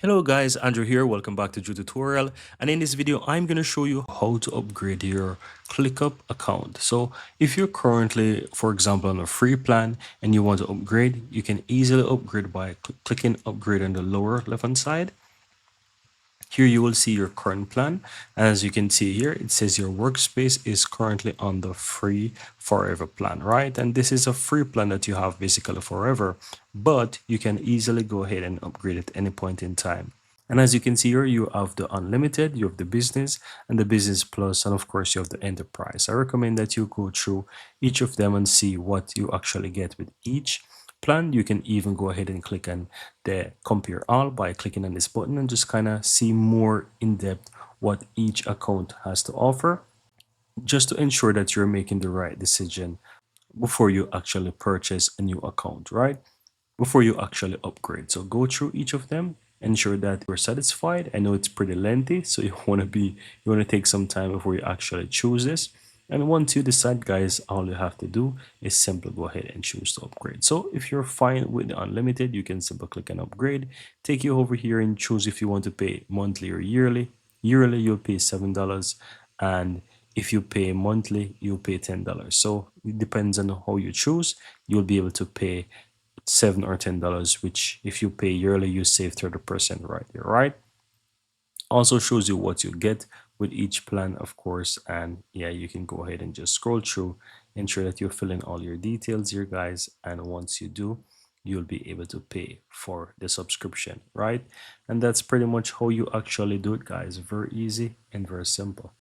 Hello guys, Andrew here. Welcome back to Drew Tutorial. And in this video, I'm going to show you how to upgrade your ClickUp account. So if you're currently, for example, on a free plan and you want to upgrade, you can easily upgrade by clicking upgrade on the lower left hand side. Here you will see your current plan. As you can see here, it says your workspace is currently on the free forever plan, right? And this is a free plan that you have basically forever, but you can easily go ahead and upgrade at any point in time. And as you can see here, you have the unlimited, you have the business and the business plus, and of course you have the enterprise. I recommend that you go through each of them and see what you actually get with each plan. You can even go ahead and click on the compare all by clicking on this button and just kind of see more in depth what each account has to offer, just to ensure that you're making the right decision before you actually purchase a new account, right? Before you actually upgrade. So go through each of them, ensure that you're satisfied. I know it's pretty lengthy, so you want to take some time before you actually choose this. And once you decide, guys, all you have to do is simply go ahead and choose to upgrade. So if you're fine with the unlimited, you can simply click on upgrade, take you over here and choose if you want to pay monthly or yearly. Yearly, you'll pay $7, and if you pay monthly, you'll pay $10. So it depends on how you choose. You'll be able to pay $7 or $10, which if you pay yearly, you save 30% right there, right? Also shows you what you get with each plan, of course. And yeah, you can go ahead and just scroll through, ensure that you fill in all your details here, guys. And once you do, you'll be able to pay for the subscription, right? And that's pretty much how you actually do it, guys. Very easy and very simple.